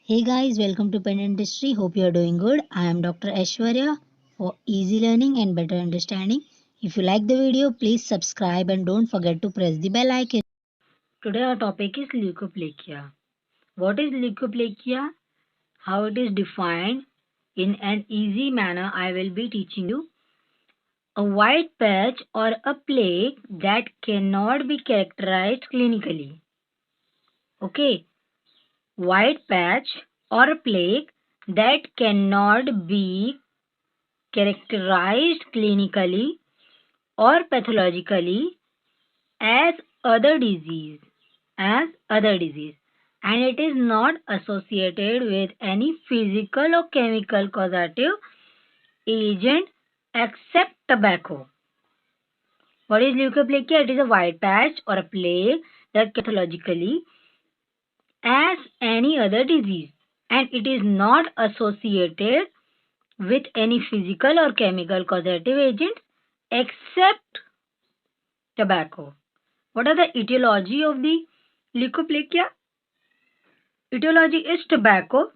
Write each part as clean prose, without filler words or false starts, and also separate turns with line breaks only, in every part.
Hey guys, welcome to Pen Industry. Hope you are doing good. I am Dr. Ayshwarya for easy learning and better understanding. If you like the video, please subscribe and don't forget to press the bell icon. Today our topic is leukoplakia. What is leukoplakia? How it is defined? In an easy manner, I will be teaching you. A white patch or a plaque that cannot be characterized clinically. Okay, white patch or a plaque that cannot be characterized clinically or pathologically as other disease and it is not associated with any physical or chemical causative agent except tobacco. What is leukoplakia? It is a white patch or a plaque that pathologically as any other disease and it is not associated with any physical or chemical causative agent except tobacco. What are the etiology of the leukoplakia? Etiology is tobacco.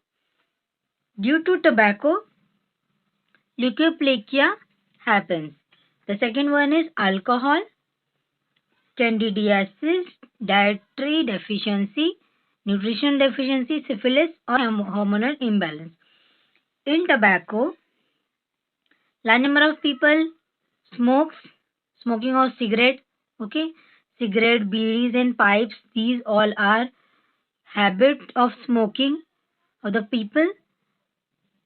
Due to tobacco, leukoplakia happens. The second one is alcohol, candidiasis, dietary deficiency, nutrition deficiency, syphilis, or hormonal imbalance. In tobacco, large number of people smoking of cigarette, okay, cigarette, beedis and pipes, these all are habit of smoking of the people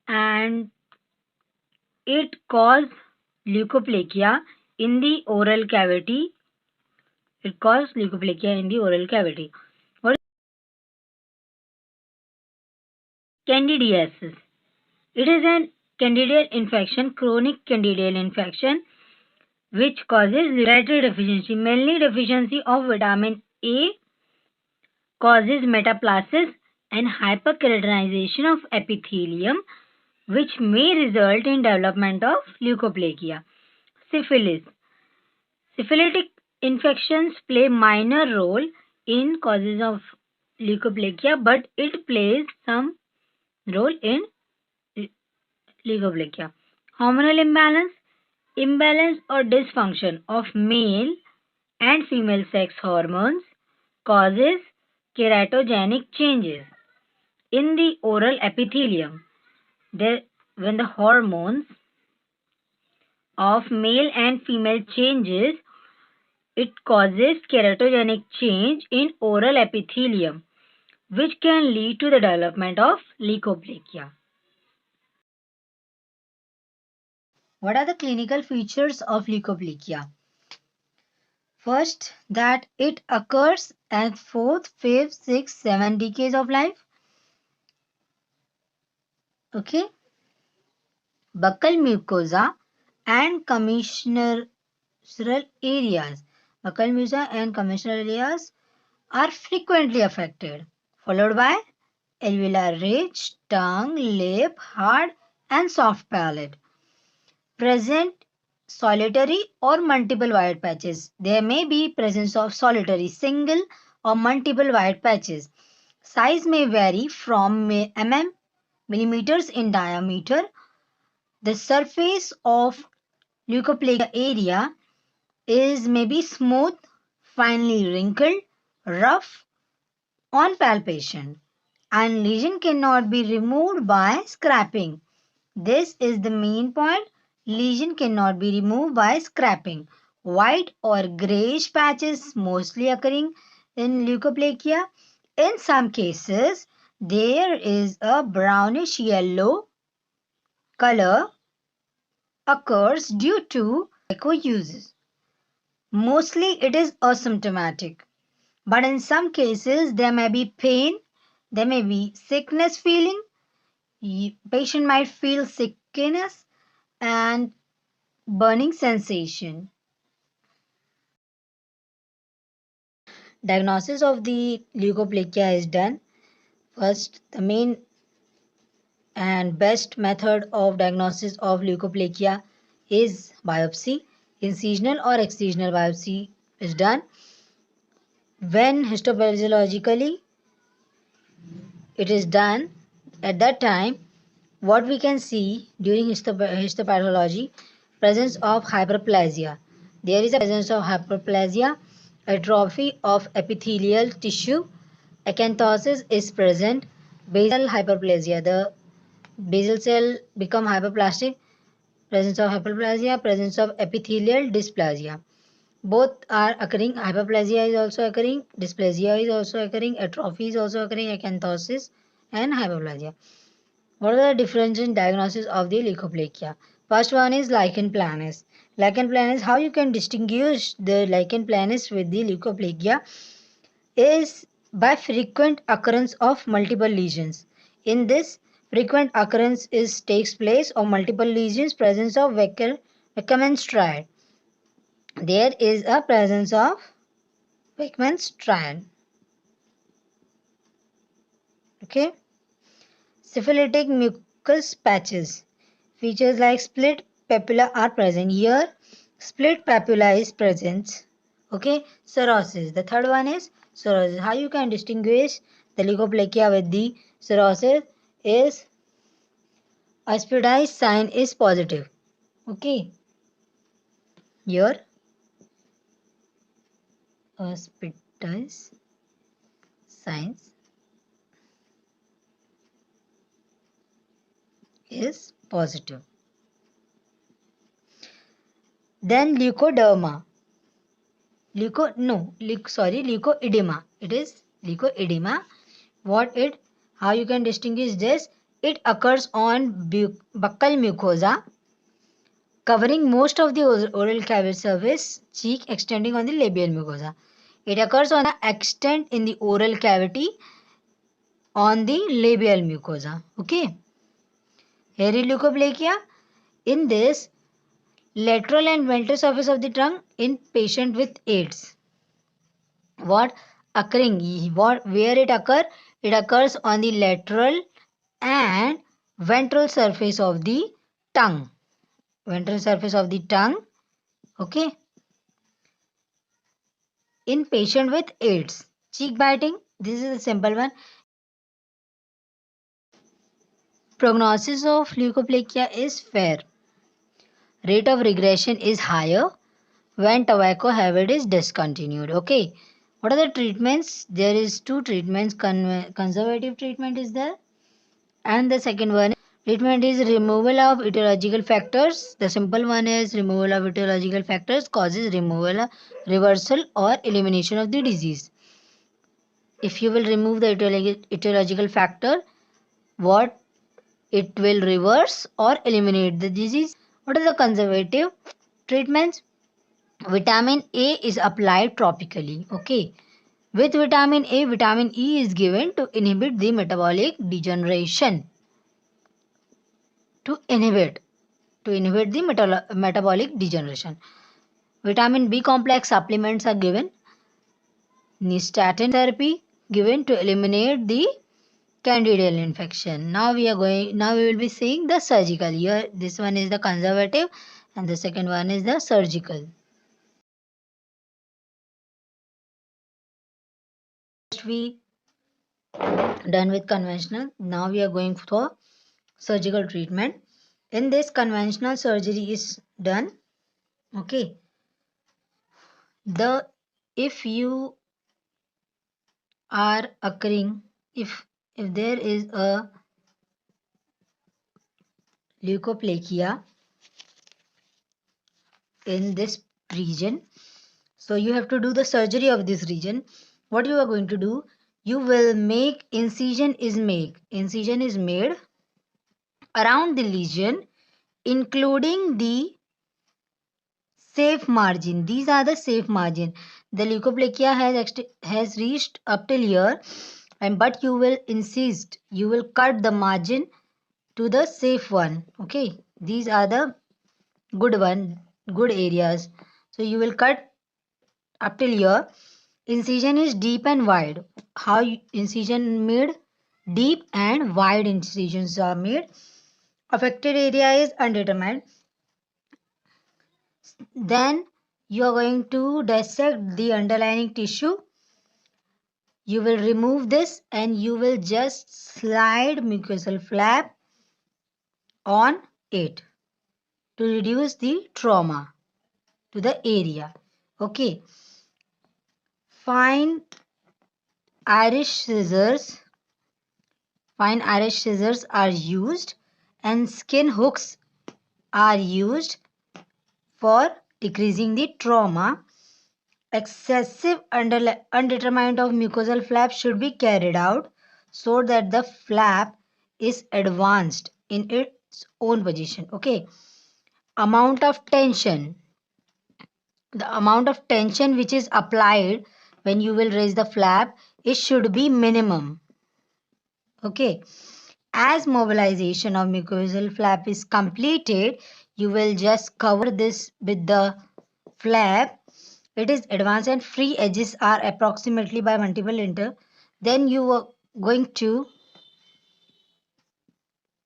and it causes leukoplakia in the oral cavity. It causes leukoplakia in the oral cavity. What is candidiasis? It is an candidal infection, chronic candidal infection, which causes dietary deficiency. Mainly deficiency of vitamin A causes metaplasis and hyperkeratinization of epithelium, which may result in development of leukoplakia. Syphilis. Syphilitic infections play minor role in causes of leukoplakia, but it plays some role in leukoplakia. Hormonal imbalance. Imbalance or dysfunction of male and female sex hormones causes keratogenic changes in the oral epithelium. When the hormones of male and female changes, it causes keratogenic change in oral epithelium, which can lead to the development of leukoplakia. What are the clinical features of leukoplakia? First, that it occurs at 4th, 5th, 6th, 7th decades of life. Okay. Buccal mucosa and commissural areas. Buccal mucosa and commissural areas are frequently affected, followed by alveolar ridge, tongue, lip, hard and soft palate. Present solitary or multiple white patches. There may be presence of solitary, single or multiple white patches. Size may vary from millimeters in diameter. The surface of leukoplakia area is maybe smooth, finely wrinkled, rough on palpation, and lesion cannot be removed by scraping. This is the main point. Lesion cannot be removed by scraping. White or grayish patches mostly occurring in leukoplakia. In some cases, there is a brownish yellow color occurs due to tobacco uses. Mostly it is asymptomatic, but in some cases there may be pain, there may be sickness feeling. Patient might feel sickness and burning sensation. Diagnosis of the leukoplakia is done. First, the main and best method of diagnosis of leukoplakia is biopsy. Incisional or excisional biopsy is done. When histopathologically it is done, At that time, what we can see during histopathology, presence of hyperplasia. There is a presence of hyperplasia, atrophy of epithelial tissue, acanthosis is present, basal hyperplasia. The basal cell become hyperplastic, presence of hyperplasia, presence of epithelial dysplasia. Both are occurring. Hyperplasia is also occurring, dysplasia is also occurring, atrophy is also occurring, acanthosis and hyperplasia. What are the differential diagnosis of the leukoplakia? First one is lichen planus. Lichen planus, how you can distinguish the lichen planus with the leukoplakia is by frequent occurrence of multiple lesions. In this, frequent occurrence takes place of multiple lesions, presence of Wackermann's triad. There is a presence of Wackermann's triad. Okay. Syphilitic mucus patches. Features like split papilla are present. Here, split papilla is present. Okay. Cirrhosis. The third one is cirrhosis. How you can distinguish the leukoplakia with the cirrhosis is aspidized sign is positive. Okay. Here, aspidized signs is positive. Then leukoderma. Leukoedema. It is leukoedema. How you can distinguish this? It occurs on buccal mucosa, covering most of the oral cavity surface, cheek extending on the labial mucosa. It occurs on the extent in the oral cavity on the labial mucosa. Okay. Hairy leukoplakia. In this, lateral and ventral surface of the tongue in patient with AIDS. What occurring? Where it occur? It occurs on the lateral and ventral surface of the tongue. Ventral surface of the tongue. Okay. In patient with AIDS. Cheek biting. This is a simple one. Prognosis of leukoplakia is fair. Rate of regression is higher when tobacco habit is discontinued. Okay. What are the treatments? There is two treatments. Conservative treatment is there. And the second one, treatment is removal of etiological factors. The simple one is removal of etiological factors causes removal, reversal or elimination of the disease. If you will remove the etiological factor, what it will reverse or eliminate the disease. What are the conservative treatments? Vitamin A is applied topically. Okay. With vitamin A, vitamin E is given to inhibit the metabolic degeneration. To inhibit the metabolic degeneration. Vitamin B complex supplements are given. Nystatin therapy given to eliminate the candidal infection. Now we will be seeing the surgical. Here this one is the conservative and the second one is the surgical. We done with conventional. Now we are going for surgical treatment. In this, conventional surgery is done. Okay. If you are occurring, if there is a leukoplakia in this region, so you have to do the surgery of this region. What you are going to do? You will make incision is made around the lesion, including the safe margin. These are the safe margin. The leukoplakia has reached up till here, but you will insist, you will cut the margin to the safe one. Okay, these are the good areas. So you will cut up till here. Incision is deep and wide. How incision made? Deep and wide incisions are made. Affected area is undetermined. Then you are going to dissect the underlying tissue. You will remove this and you will just slide mucosal flap on it to reduce the trauma to the area. Okay. Fine Irish scissors. Fine Irish scissors are used and skin hooks are used for decreasing the trauma. Excessive undetermined of mucosal flap should be carried out so that the flap is advanced in its own position. Okay. Amount of tension. The amount of tension which is applied when you will raise the flap, it should be minimum. Okay. As mobilization of mucosal flap is completed, you will just cover this with the flap. It is advanced and free edges are approximately by multiple inter. Then you are going to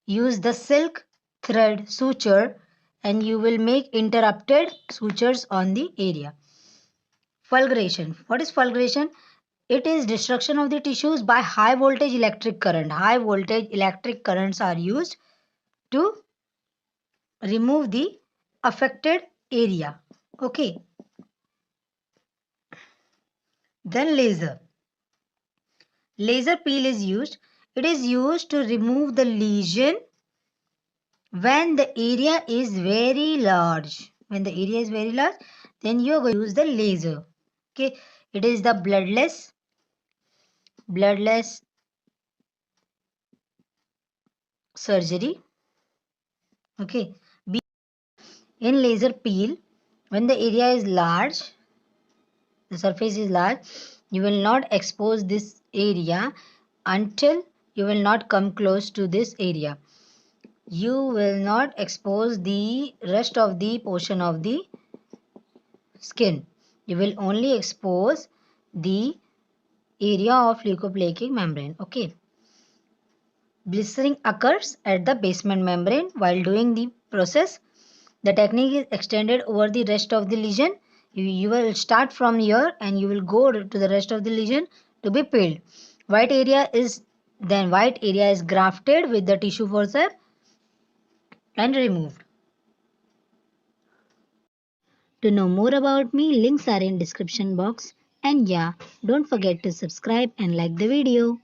use the silk thread suture and you will make interrupted sutures on the area. Fulguration. What is fulguration? It is destruction of the tissues by high voltage electric current. High voltage electric currents are used to remove the affected area. Okay. Then laser. Laser peel is used. It is used to remove the lesion when the area is very large. When the area is very large, then you are going to use the laser. Okay. It is the bloodless surgery. Okay. In laser peel, when the area is large, the surface is large, you will not expose this area until you will not come close to this area. You will not expose the rest of the portion of the skin. You will only expose the area of leukoplakic membrane. Okay. Blistering occurs at the basement membrane while doing the process. The technique is extended over the rest of the lesion. You will start from here and you will go to the rest of the lesion to be peeled. White area is grafted with the tissue forceps and removed. To know more about me, links are in description box. And yeah, don't forget to subscribe and like the video.